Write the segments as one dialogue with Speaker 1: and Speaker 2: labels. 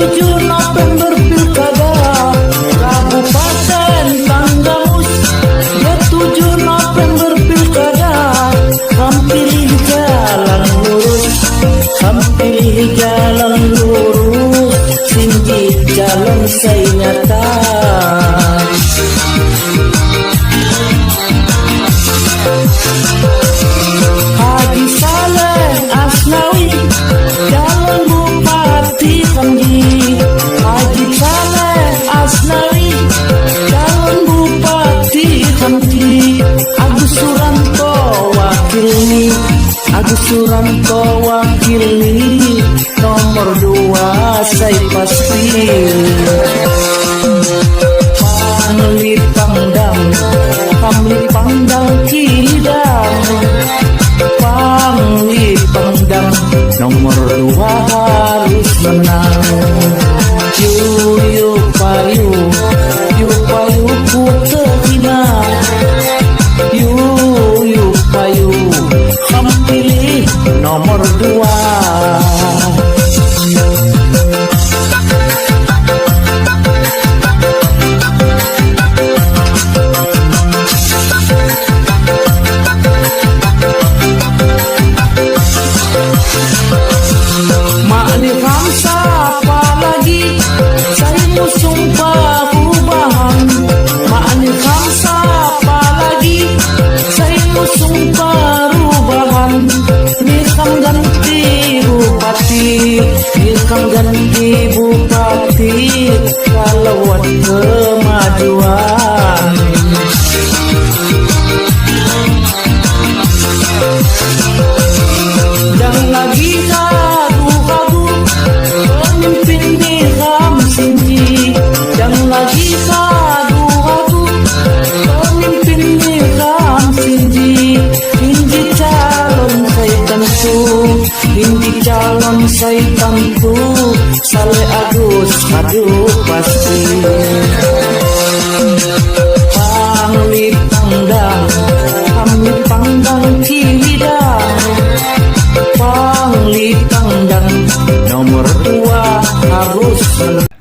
Speaker 1: 7 November Pilkada Kabupaten Tanggamus. Ya 7 November Pilkada, kamu pilih jalan lurus, kamu pilih jalan lurus, singgih jalan saya nyata. Haji Saleh Asnawi, calon Bupati Kemji. Haji Saleh Asnawi, calon Bupati Kemji. Agus Suranto wakili, Agus Suranto wakili, nomor 2 saya pasti. Pangli Pangdam, Pangli Pangdam Kidang, Pangli Pangdam nomor 2 harus menang. Yuyu payu, yu payu ku terhina, yuyu payu, kamu pilih nomor 2. Makni Hamsa apalagi, saya musung perubahan. Makni Hamsa apalagi, saya musung perubahan. Nikam ganti bupati, nikam ganti bupati, kalau kemajuan. Jangan lagi gaduh-gaduh, pemimpin di Kamsinji. Jangan lagi gaduh-gaduh, pemimpin di Kamsinji. Hindi calon saya tentu, hindi calon saya tentu, Saleh Agus maju pasti. Pangli Pangdam, Pangli Pangdam Kidang, Pangli Pangdam nomor 2 harus menang.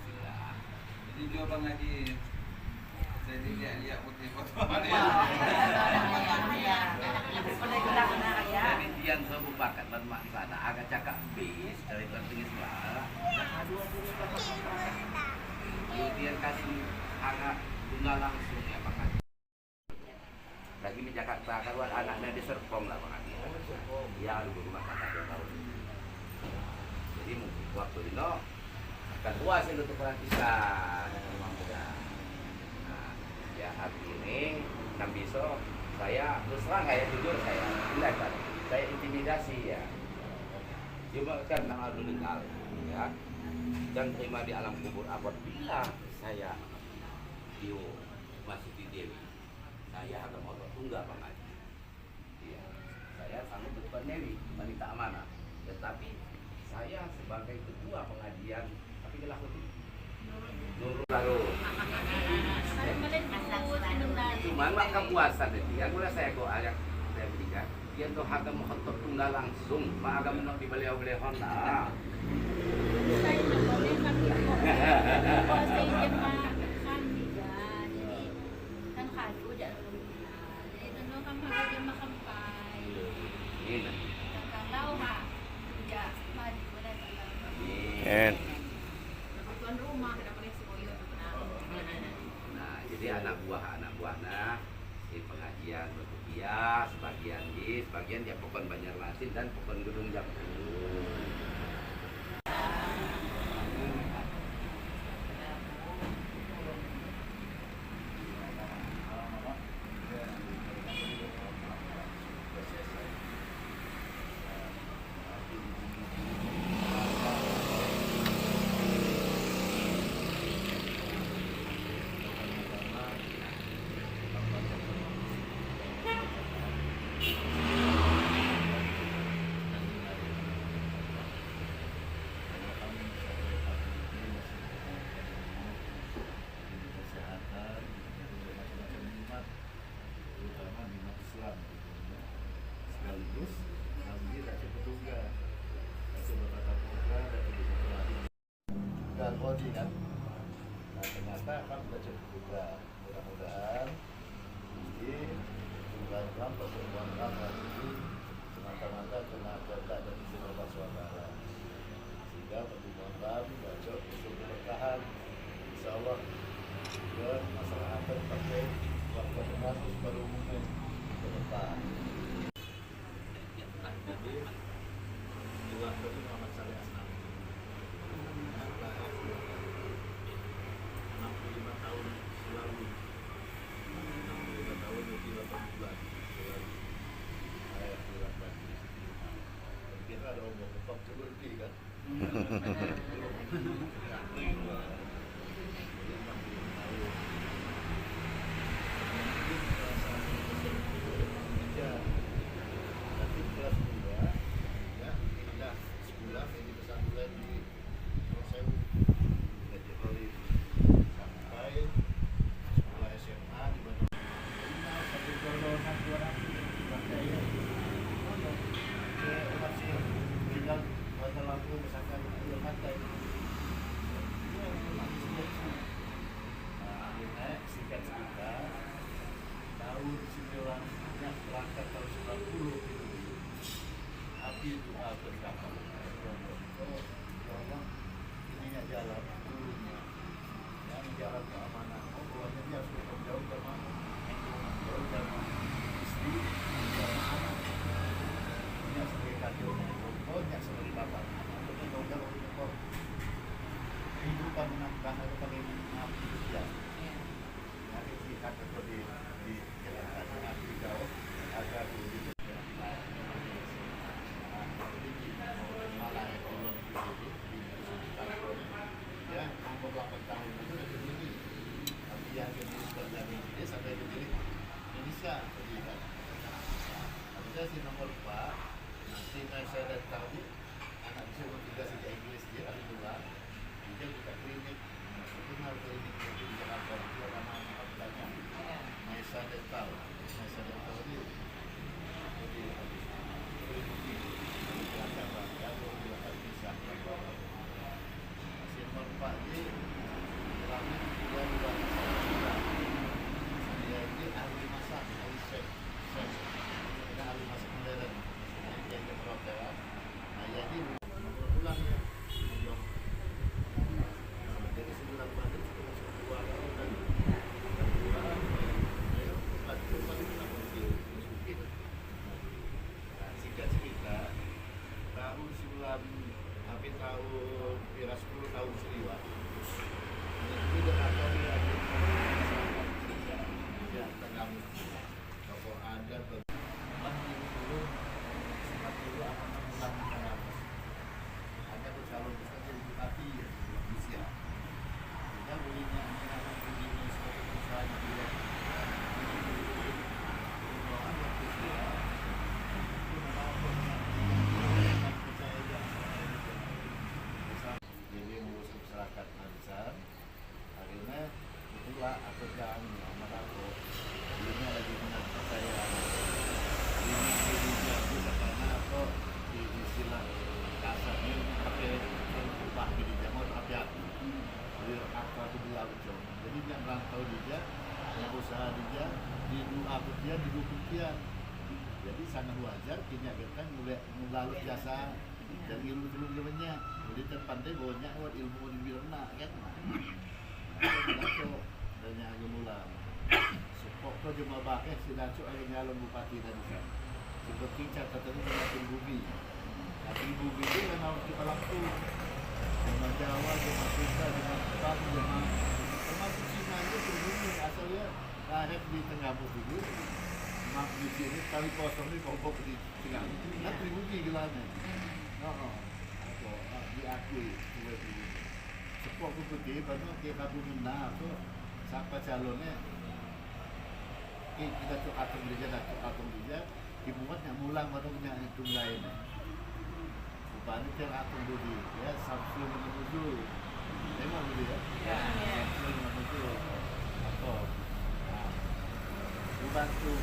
Speaker 2: Yang sebupakan bermak sana agak cakap bis dari pentingis lah. Kemudian kasih agak tunggal langsung ya Pak. Lagi di Jakarta kawan anaknya di Serpong lah Pak. Ya dulu rumah kakak 2 tahun. Jadi mungkin waktu itu akan puas untuk perhatikan memang muda. Nah, ya hari ini kan besok saya terus terang kayak jujur saya tidak kan. Saya intimidasi ya, cuma kan tanggal meninggal ya, dan terima di alam kubur apabila saya masih di Dewi, saya akan motor tunggal Bang Haji. Ya, saya sanggup berbuat Dewi, wanita amanah, tetapi saya sebagai ketua pengajian, tapi dilakukan Nurul lalu. Cuma mak kepuasan itu, ya mulai saya kok ayat saya berikan. Dia tuh hakam menghentok tunggal langsung, mak agak menok di beliau-beliau Honda.
Speaker 3: Saya boleh kami kalau saya jemaah kami jadi kan kadu jangan jadi tentu kami harus jemaah kampai.
Speaker 2: Ini.
Speaker 3: Kalau ya mari boleh
Speaker 2: Ini.
Speaker 3: tuan rumah kita boleh sekoyo
Speaker 2: Nah, jadi anak buahnya di pengajian berkuliah, sebagian dia Pokon Banjarmasin dan Pokon Gedung Jampung.
Speaker 4: body kan. Nah ternyata kan udah cukup juga. Mudah-mudahan di bulan pertemuan lagi semata-mata kena kerja dan istimewa bersuara. Sehingga pertemuan kami baca usul bertahan. Insya Allah juga masalah akan pakai waktu termasuk pada umumnya ke depan. Jadi Iwan itu Muhammad Saleh Asnawi 65 tahun lalu 65 tahun lebih 8 bulan saya pulang lagi kita ada umur 40 lebih kan nomor 4 nanti saya dan tahu anak bisa bertugas di Inggris dia ahli tulang dia buka klinik itu mau klinik di Jakarta itu nama banyak Maisa Dental ini jadi masih nomor 4 ini kami juga dia ini ahli masak ahli chef ahli masak modern yang dia perhotelan. Nah jadi ulang ya jadi sebulan baru kita masuk 2 tahun dan 2 singkat cerita tahun sebulan hampir tahun kira 10 tahun seliwa itu atau ya tengah tokoh adat hanya bercalon saja di bupati Indonesia. Kita bolehnya anak-anak begini sebagai perusahaan juga. Perubahan yang berbeda itu memang percaya jadi mengurus masyarakat Ansar. Akhirnya itulah pekerjaan Muhammad Ako. Ini lagi menang saya. Di istilah kasarnya pakai upah di jamur hati-hati jadi apa itu dilakukan jadi dia merantau dia usaha dia di dua dia di rupiah jadi sangat wajar kini kita melalui jasa dan ilmu-ilmunya jadi terpandai banyak ilmu di birna kan itu banyak gemulang support kau cuma pakai sudah cukup nyalon bupati tadi kan seperti catatan dengan bumi. Tapi bumi itu memang kita langsung dengan Jawa, dengan Sunda, dengan Jepang, dengan termasuk Cina itu berbumi asalnya lahir di tengah bumi. Mak di sini kali kosong ini kompok di tengah. Nah bumi gelanya. Diakui sudah bumi. Sepok itu pergi, karena kita bumi tu siapa calonnya. Kita tu atom dia. Dibuat yang mulang warungnya itu lain. Bukan itu yang atom budi, ya Samsul menuju. Tengok dulu ya. Samsul menuju atom. Dibantu.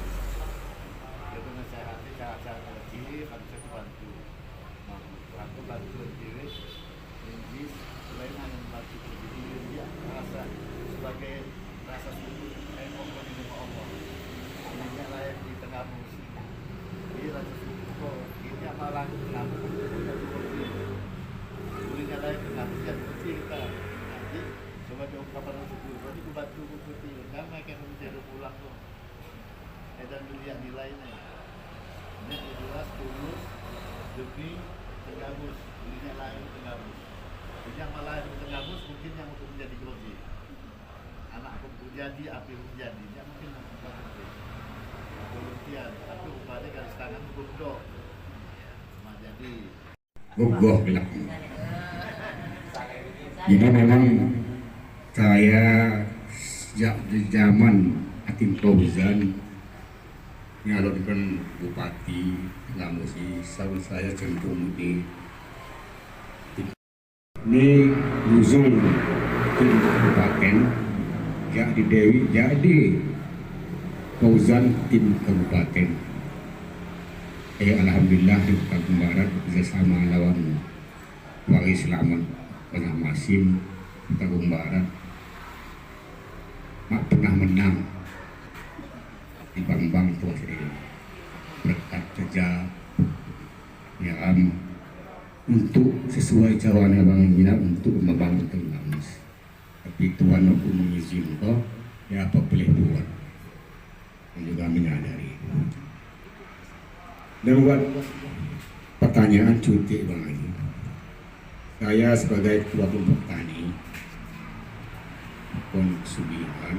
Speaker 4: Dia dengan saya hati cara kecil, kami saya bantu. Aku bantu diri, Inggris, Sulaiman yang bantu. sebagai rasa syukur pokok di rumah Allah. Ini lahir di tengah musim. Ini rasa syukur. Ini malah kenapa ini lahir tengah hujan putih kita. Nanti sebagai ungkapan syukur. Jadi aku bantu putih. Kamu akan menjadi pulang tuh. Dan dilihat nilainya. Ini jelas tulus demi Tenggamus. Ini lahir Tenggamus. Yang malah di Tenggamus mungkin yang untuk menjadi grogi. Anak aku jadi, api menjadi. Yang mungkin bukan itu. Volunteer, tapi rupanya garis tangan bundok. Cuma jadi.
Speaker 5: Bogoh bilang. Jadi memang saya sejak di zaman Atim Fauzan nyalonkan bupati Tenggamus, selalu saya cenderung di ini Luzul di kabupaten, jadi Dewi jadi Fauzan tim kabupaten. Alhamdulillah di Kabupaten Barat bekerjasama lawan Wali Selamat Pernah Masim Kabupaten Barat mak pernah menang di Bambang tuas ini berkat kerja yang untuk sesuai cawannya Bang Gina untuk membangun Tenggamus. Tapi Tuhan aku mengizinkan ya apa boleh buat dan juga menyadari. Dan buat pertanyaan cuti Bang Haji, saya sebagai ketua kelompok tani Pon Subihan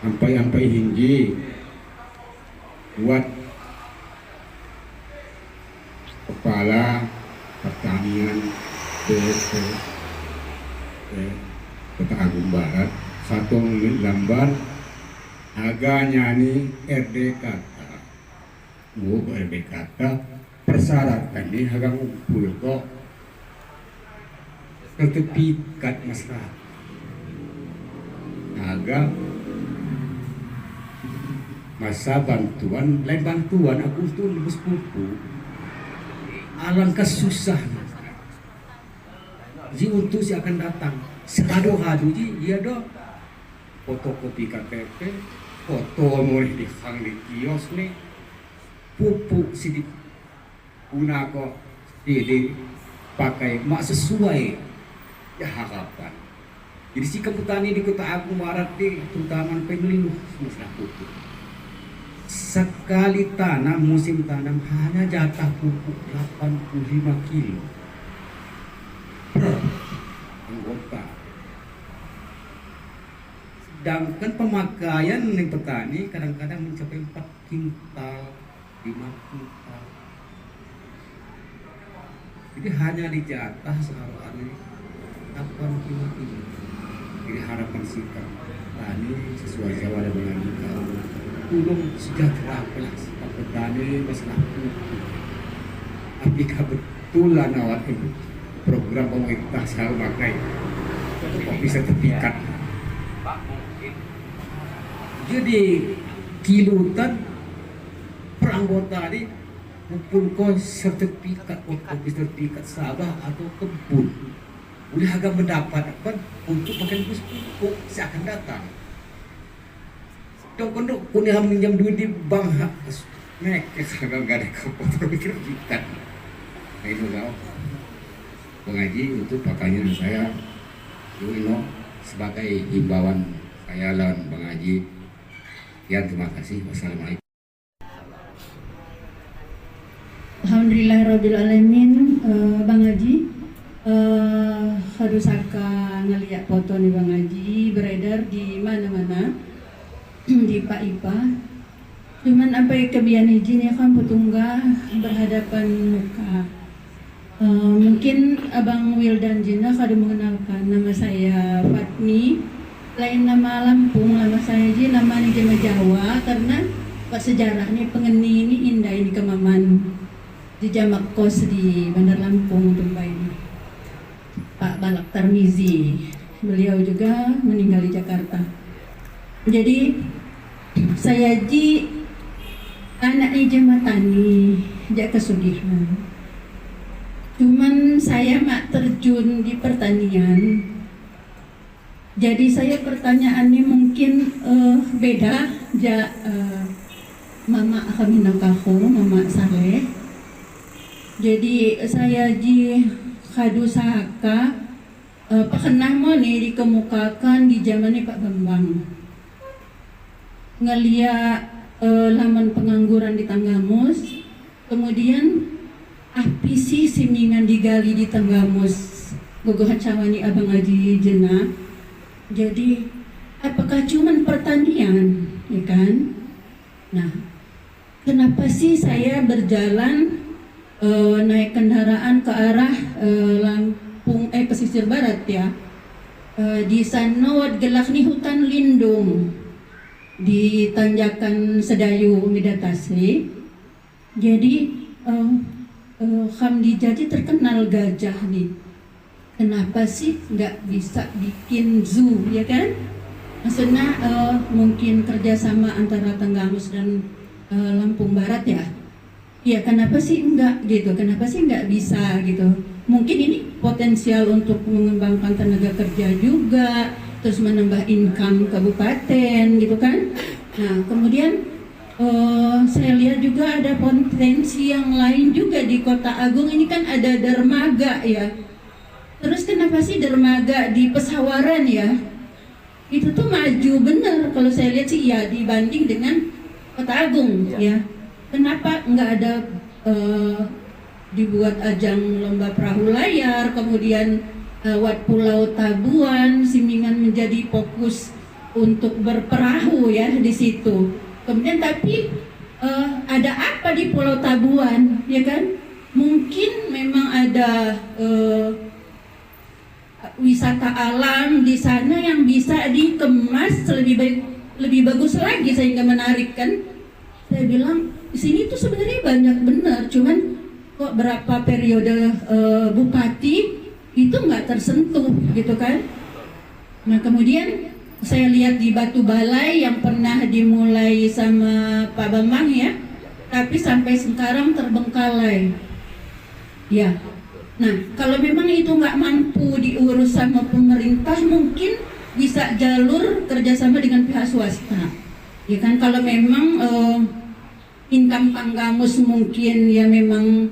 Speaker 5: sampai hinggi buat kepala pertanian Kota Agung Barat satu menit lambat agaknya nih RDK RDK persyaratan ini agak ngumpul kok ketepikat masyarakat agak masa bantuan lain bantuan aku tuh lebih sepupu alangkah susah ji untuk si akan datang sekado-kado ji iya dong fotokopi KTP foto mulai di hang di kios nih pupuk si guna kok di pakai mak sesuai ya harapan. Jadi si petani di Kota Agung Barat di terutama penyuluh masalah pupuk. Sekali tanam musim tanam hanya jatah pupuk 85 kilo per anggota. Sedangkan pemakaian yang petani kadang-kadang mencapai 4 kintal, 5 kintal. Jadi hanya dijatah sehari-hari 85 kilo. Jadi harapan sikap petani sesuai Jawa dan Melayu tolong sejahtera kelas petani masalah pupuk. Apakah betulan awak program pemerintah selalu pakai kok bisa terpikat. Jadi kilutan per anggota ini maupun kau sertifikat sertifikat sabah atau kebun udah agak mendapatkan untuk makan pupuk seakan datang. Dong kondok punya minjam duit di bank nek kagak ada komputer pikir kita. Nah itu kau pengaji untuk pertanyaan saya itu sebagai himbauan saya lawan Bang Haji. Ya terima kasih. Wassalamualaikum.
Speaker 3: Alhamdulillahirrabbilalamin. Bang Haji harus akan ngeliat foto nih Bang Haji beredar di mana-mana di Pak Ipa. Cuman apa yang kebian izin ya kan petunggah berhadapan muka. Mungkin Abang Wildan Jina kada mengenalkan nama saya Fatmi, lain nama Lampung, nama saya Ji, nama ini Jema Jawa karena pak sejarahnya pengeni ini indah ini Kemaman di Jamak Kos di Bandar Lampung Tumbai ini. Pak Balak Tarmizi, beliau juga meninggal di Jakarta. Jadi saya Ji anaknya Jematani, jak kesugihan. Cuman saya mak terjun di pertanian Jadi saya pertanyaannya mungkin beda. Mama Aminakaho, Mama Saleh. Jadi saya di Kadusaka pernah mau nih dikemukakan di zamannya Pak Bambang. Ngeliat laman pengangguran di Tanggamus, kemudian api sih simingan digali di Tanggamus. Gogohan cawani Abang Haji Jena. Jadi apakah cuman pertanian, ya kan? Nah, kenapa sih saya berjalan naik kendaraan ke arah Lampung pesisir barat ya? Di sana gelak nih hutan lindung di tanjakan Sedayu Midatasi. Jadi Hamdi Jadi terkenal gajah nih. Kenapa sih nggak bisa bikin zoo, ya kan? Maksudnya mungkin kerjasama antara Tenggamus dan Lampung Barat ya? Ya kenapa sih enggak gitu? Kenapa sih nggak bisa gitu? Mungkin ini potensial untuk mengembangkan tenaga kerja juga, terus menambah income kabupaten gitu kan? Nah kemudian saya lihat juga ada potensi yang lain juga di Kota Agung ini kan ada dermaga ya. Terus kenapa sih dermaga di Pesawaran ya? Itu tuh maju bener kalau saya lihat sih ya dibanding dengan Kota Agung ya. Kenapa nggak ada dibuat ajang lomba perahu layar, kemudian Wat Pulau Tabuan, Simingan menjadi fokus untuk berperahu ya di situ. Kemudian tapi ada apa di Pulau Tabuan ya kan? Mungkin memang ada wisata alam di sana yang bisa dikemas lebih bagus lagi sehingga menarik kan. Saya bilang di sini tuh sebenarnya banyak benar, cuman kok berapa periode bupati itu nggak tersentuh gitu kan. Nah kemudian saya lihat di Batu Balai yang pernah dimulai sama Pak Bambang ya, tapi sampai sekarang terbengkalai ya. Nah, kalau memang itu nggak mampu diurus sama pemerintah, mungkin bisa jalur kerjasama dengan pihak swasta. Ya kan, kalau memang income Tanggamus mungkin ya memang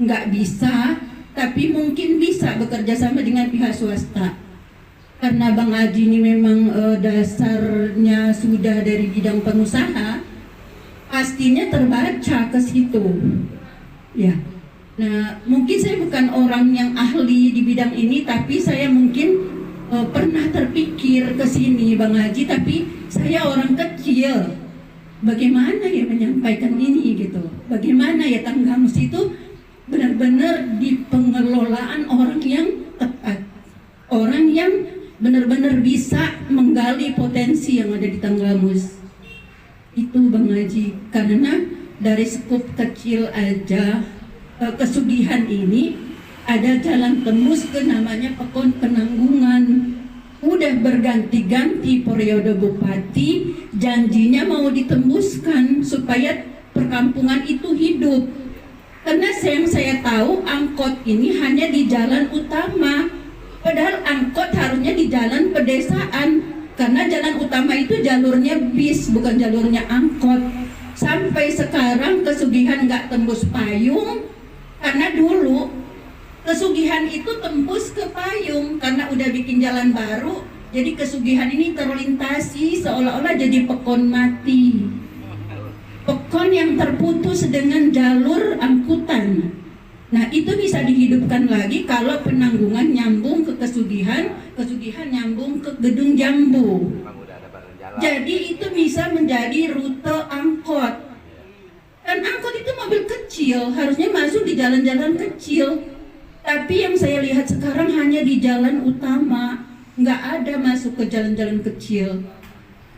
Speaker 3: nggak bisa, tapi mungkin bisa bekerja sama dengan pihak swasta. Karena Bang Haji ini memang dasarnya sudah dari bidang pengusaha, pastinya terbaca ke situ. Ya. Nah, mungkin saya bukan orang yang ahli di bidang ini, tapi saya mungkin pernah terpikir ke sini, Bang Haji, tapi saya orang kecil. Bagaimana ya menyampaikan ini gitu? Bagaimana ya Tanggamus itu benar-benar di pengelolaan orang yang tepat, orang yang benar-benar bisa menggali potensi yang ada di Tanggamus. Itu Bang Haji, karena dari skup kecil aja kesugihan ini ada jalan tembus ke namanya Pekon Penanggungan. Udah berganti-ganti periode bupati, janjinya mau ditembuskan supaya perkampungan itu hidup. Karena yang saya tahu angkot ini hanya di jalan utama, padahal angkot harusnya di jalan pedesaan. Karena jalan utama itu jalurnya bis, bukan jalurnya angkot. Sampai sekarang kesugihan nggak tembus payung. Karena dulu kesugihan itu tembus ke payung karena udah bikin jalan baru, jadi kesugihan ini terlintasi seolah-olah jadi pekon mati, pekon yang terputus dengan jalur angkutan. Nah itu bisa dihidupkan lagi kalau Penanggungan nyambung ke kesugihan, kesugihan nyambung ke Gedung Jambu. Jadi itu bisa menjadi rute angkot. Dan angkot itu mobil kecil, harusnya masuk di jalan-jalan kecil. Tapi yang saya lihat sekarang hanya di jalan utama, nggak ada masuk ke jalan-jalan kecil.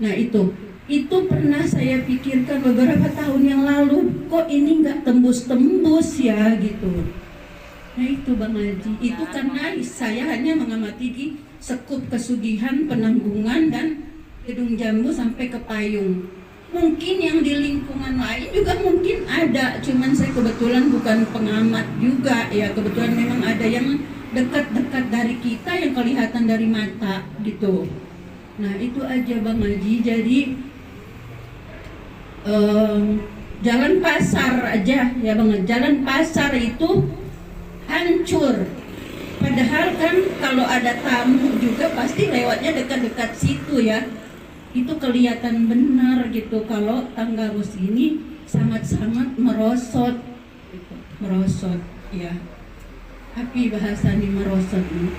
Speaker 3: Nah itu pernah saya pikirkan beberapa tahun yang lalu, kok ini nggak tembus-tembus ya gitu. Nah itu Bang Haji, itu karena saya hanya mengamati di sekup kesugihan, Penanggungan, dan Gedung Jambu sampai ke Payung. Mungkin yang di lingkungan lain juga mungkin ada, cuman saya kebetulan bukan pengamat juga ya, kebetulan memang ada yang dekat-dekat dari kita yang kelihatan dari mata gitu. Nah itu aja Bang Haji. Jadi jalan pasar aja ya Bang, jalan pasar itu hancur. Padahal kan kalau ada tamu juga pasti lewatnya dekat-dekat situ ya. Itu kelihatan benar gitu kalau tangga bus ini sangat-sangat merosot gitu. Merosot ya. Tapi bahasa ini merosot nih.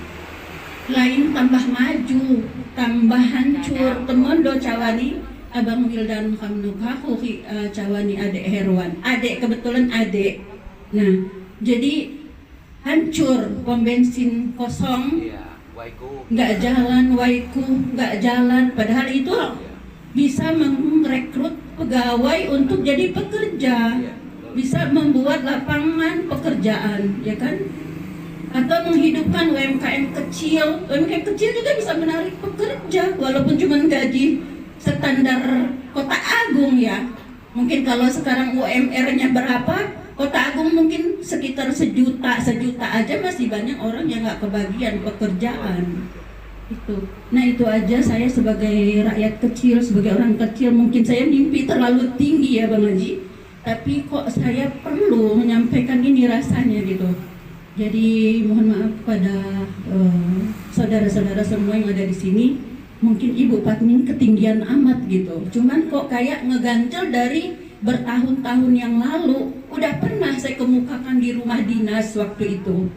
Speaker 3: Lain tambah maju, tambah hancur. Temondo cawani Abang Wildan Kamnukahu cawani adek Herwan. Adek kebetulan adek. Nah, jadi hancur, pom bensin kosong,
Speaker 2: Iya, waiku.
Speaker 3: nggak jalan, waiku nggak jalan. Padahal itu bisa merekrut pegawai untuk jadi pekerja, bisa membuat lapangan pekerjaan, ya kan? Atau menghidupkan UMKM kecil. UMKM kecil juga bisa menarik pekerja, walaupun cuma gaji standar Kota Agung ya. Mungkin kalau sekarang UMR-nya berapa, Kota Agung mungkin sekitar sejuta aja masih banyak orang yang nggak kebagian pekerjaan. Itu. Nah itu aja, saya sebagai rakyat kecil, sebagai orang kecil, mungkin saya mimpi terlalu tinggi ya Bang Haji. Tapi kok saya perlu menyampaikan ini rasanya gitu. Jadi mohon maaf pada saudara-saudara semua yang ada di sini. Mungkin Ibu Patmin ketinggian amat gitu. Cuman kok kayak ngeganjel dari bertahun-tahun yang lalu. Udah pernah saya kemukakan di rumah dinas waktu itu.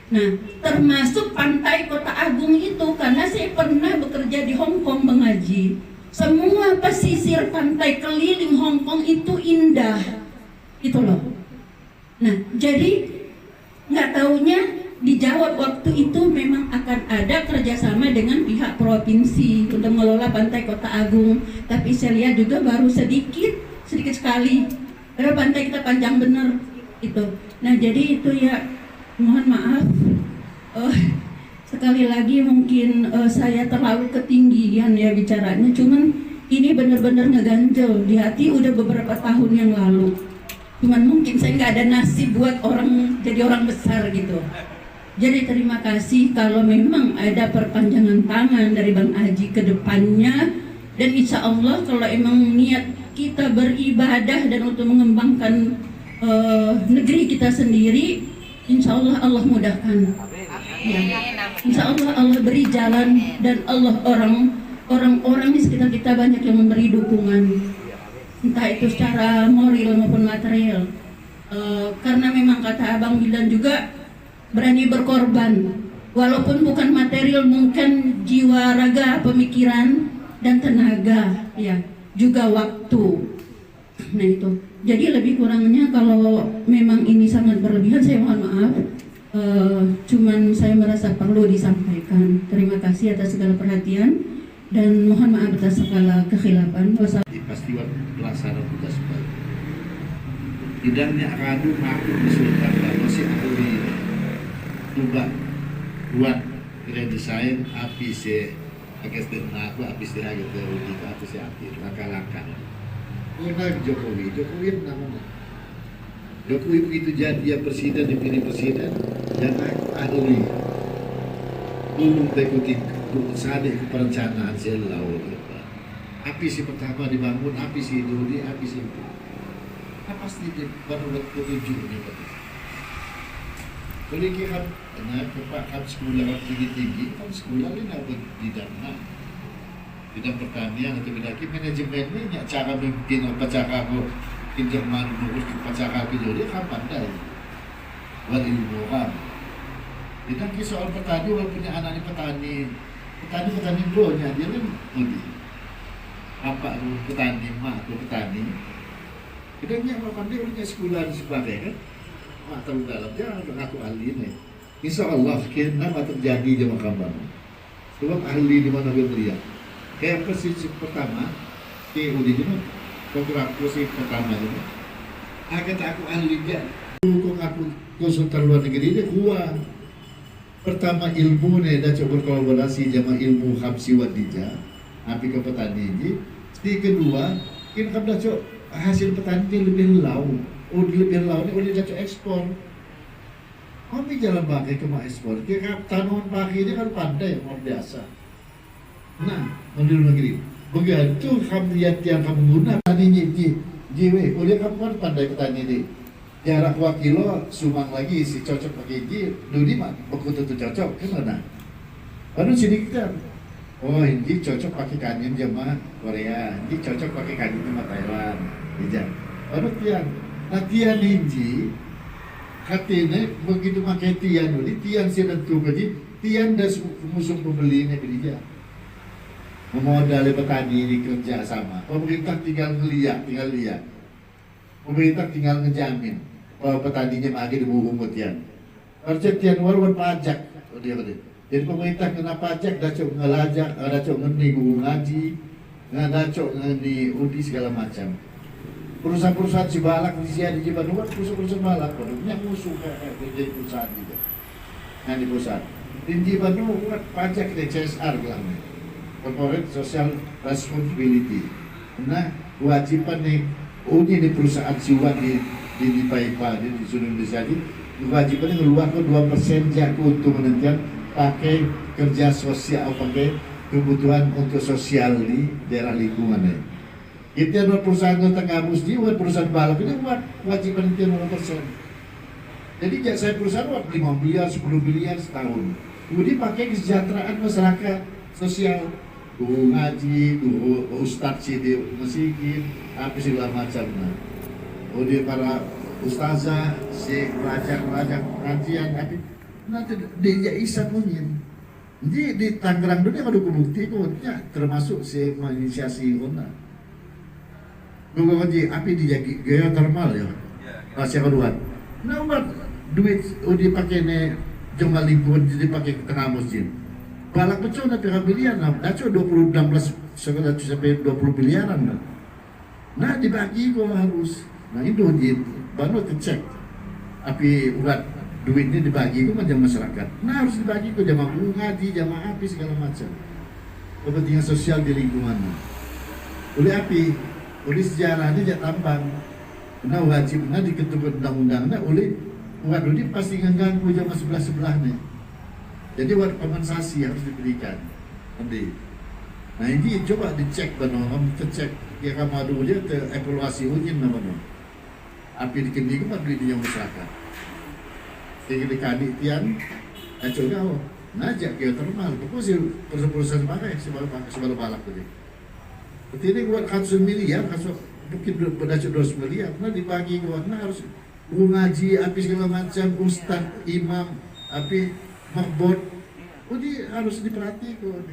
Speaker 3: Nah, termasuk pantai Kota Agung itu karena saya pernah bekerja di Hong Kong Bang Haji. Semua pesisir pantai keliling Hong Kong itu indah. Itu loh. Nah, jadi nggak taunya dijawab waktu itu memang akan ada kerjasama dengan pihak provinsi untuk mengelola pantai Kota Agung. Tapi saya lihat juga baru sedikit sekali. Karena pantai kita panjang bener itu. Nah jadi itu ya, mohon maaf. Sekali lagi mungkin saya terlalu ketinggian ya bicaranya. Cuman ini benar-benar ngeganjel di hati udah beberapa tahun yang lalu. Cuman mungkin saya nggak ada nasib buat jadi orang besar gitu. Jadi terima kasih kalau memang ada perpanjangan tangan dari Bang Haji ke depannya. Dan insya Allah kalau emang niat kita beribadah dan untuk mengembangkan negeri kita sendiri, insya Allah Allah mudahkan. Ya. Insya Allah Allah beri jalan dan Allah orang-orang di sekitar kita banyak yang memberi dukungan. Entah itu secara moral maupun material. Karena memang kata Abang Wildan juga berani berkorban, walaupun bukan material, mungkin jiwa, raga, pemikiran, dan tenaga, ya, juga waktu. Nah itu, jadi lebih kurangnya kalau memang ini sangat berlebihan, saya mohon maaf. Cuman saya merasa perlu disampaikan. Terima kasih atas segala perhatian dan mohon maaf atas segala kekhilafan.
Speaker 4: Dipastikan pelaksanaan tugas baik. Tidaknya akadu makhluk disultan dan masih ahli tugas buat redesain api se agestin aku api se haget teori api se api langkah-langkah. Karena Jokowi namanya. Jokowi begitu jadi dia presiden, dipilih presiden, dan aku ahli belum ikuti sadek ke perencanaan selau. Api si pertama dibangun, api si dulu di api si itu. Apa pasti menurut petunjuk ini? Kalau kita kan sekolah tinggi-tinggi, kan sekolah ini dapat bidang pertanian atau bidang manajemennya, cara memimpin apa cara aku Jerman urus apa cara aku jadi kan pandai, buat ilmu orang. Kita soal petani, orang punya anak petani doanya dia kan lebih apa petani mak atau petani. Kita orang dia punya sekolah di sebagainya kan. Tahu dalam jangan mengaku ahli ini. Insya Allah kena terjadi di Mahkamah. Sebab ahli di mana dia melihat. Kayak posisi pertama, TU di mana? Kontrak posisi pertama itu. Kata aku ahli dia. Kok aku konsultan luar negeri dia kuat. Pertama ilmu nih, dah coba berkolaborasi sama ilmu Habsi Wadija, api ke petani ini. Di kedua, kita dah coba hasil petani lebih lau. Lebih laut ini udah jatuh ekspor. Kami jalan pakai ke ekspor. Kira tanaman pakai ini kan pandai, luar biasa. Nah, di luar negeri. Begitu kamu lihat yang kamu guna tani jiwe, oleh kamu kan pandai petani ini. Jarak 2 kilo, sumang lagi si cocok pakai dudi mah, beku tentu cocok, kan mana? Baru sini kita, oh ini cocok pakai kanin jemaah Korea, ini cocok pakai kanin jemaah Thailand, iya. Baru tiang, nah tiang ini, katanya begitu pakai tiang dudi, tiang si tentu kaji, tiang dah musuh pembelinya beli dia. Memodali petani ini kerja sama. Pemerintah tinggal ngeliat, pemerintah tinggal ngejamin bahwa petaninya makin dibuhumut ya. Percetian warwan pajak, jadi pemerintah kena pajak, dah cok ngelajak, dah cok ngeni guru ngaji, dah cok ngeni udi segala macam. Perusahaan-perusahaan Cibalak di sini di Bandung, perusahaan balak, punya musuh kayak jadi perusahaan juga. Nah di pusat, di Bandung buat pajak di CSR bilangnya. Corporate Social Responsibility. Nah, kewajiban nih, di perusahaan siwa di PAIPA di seluruh Indonesia ini, kewajibannya ngeluarkan 2% jak keuntungan nantian pakai kerja sosial, pakai kebutuhan untuk sosial di daerah lingkungannya. Itu yang perusahaan tentang gabus di perusahaan balap ini buat kewajiban nantian 2%. Jadi jak saya perusahaan buat 5 miliar, 10 miliar setahun. Kemudian pakai kesejahteraan masyarakat sosial. Guru ngaji, guru ustadz sih di masjid, apa segala macam. Nah, dia para ustazah, si pelajar pengajian, tapi nanti dia isa punyin. Jadi di Tangerang dunia ada bukti kodnya termasuk si menginisiasi kona. Guru ngaji, api dijagi gaya thermal ya, rahasia kedua. Nah, buat duit udah pakai nih jumlah lingkungan jadi pakai tengah masjid. Balak pecah na pira bilian, dah 16 sampai 20 biliaran. Nah dibagi kok harus. Nah itu baru cek. Tapi buat duitnya dibagi kok macam masyarakat. Nah harus dibagi kok jamaah ngaji, jamaah api segala macam. Kepentingan sosial di lingkungan. Oleh api, oleh sejarahnya jak tambang. Nah wajibnya diketukan undang-undangnya oleh buat duit pasti mengganggu jamaah sebelah-sebelahnya. Jadi buat kompensasi harus diberikan. Nanti. Nah ini coba dicek benar, kamu cek ya kamu ada dia evaluasi ujian namanya. Api dikendi itu duit yang masyarakat. Sehingga dikadi tian, coba ngajak geothermal, pokoknya perusahaan pakai sebalik balak tadi. Berarti ini buat 100 miliar, mungkin berdasar 200 miliar, nah dibagi buat, nah harus ngaji, api segala macam, ustaz, imam, api makbot, harus diperhatikan.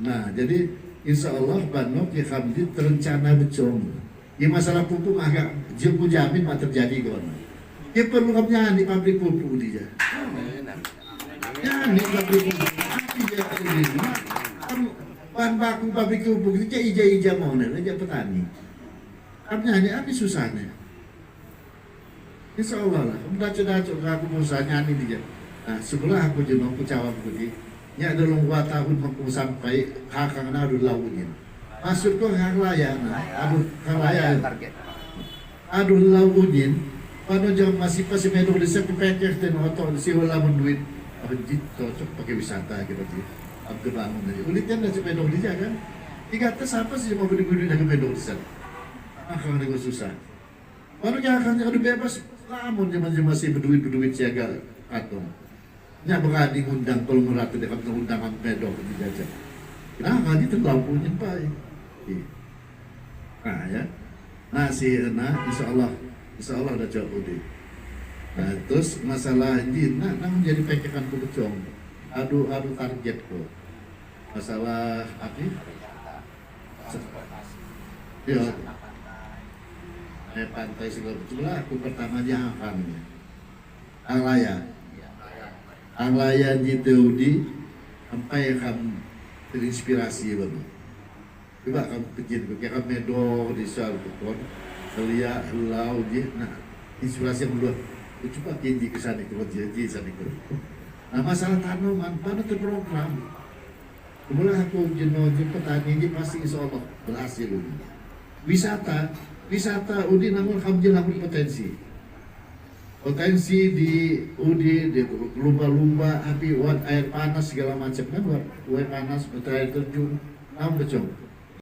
Speaker 4: Nah, jadi insya Allah Banok ya kami terencana becong. Ya masalah pupuk agak jauh jamin mak terjadi kawan. Ya perlu kami di pabrik pupuk dia. Ya di pabrik pupuk. Tapi dia terjadi. Bahan baku pabrik pupuk itu ija mau aja petani. Abnya api susahnya. Insya Allah lah. Dacu aku berusaha nyanyi dia. Nah, sebelah aku jenuh aku cawab putih. Nya dalam 2 tahun aku sampai kakang nadu launin. Maksud ko hang laya, aduh hang laya. Aduh launin. Pano jam masih pas medok desa kepekeh ten oto si wala mun duit. Apa cocok pakai wisata gitu sih. Aku bangun dari. Ulit kan si medok dia kan. Tiga tes apa sih mau beli-beli dari medok desa. Kang nego susah. Pano kakang adu bebas. Lamun zaman masih berduit siaga atau nya berani undang kalau merata dekat undangan pedok dijajah. Nah, ngaji terlampaunya Pak. Nah ya. Nah insya Allah udah jauh deh. Nah terus masalah ini, nah menjadi pekekan kubecong. Adu target kok. Masalah apa? Ya. Pantai segala macam aku pertama jahannya. Anglayan gitu di sampai kamu terinspirasi banget. Coba kamu pikir, kayak kamu medok di soal pekon, kelia lau dia, nah inspirasi yang luar. Coba kinji ke sana ke sana ke. Nah masalah tanaman, mana terprogram. Kemudian aku jenuh petani ini pasti insya Allah berhasil. Wisata udi namun kamu jelas potensi. potensi di UDI, di lumba-lumba, api, uap air panas segala macam kan, uap panas, betul air terjun, nah becong.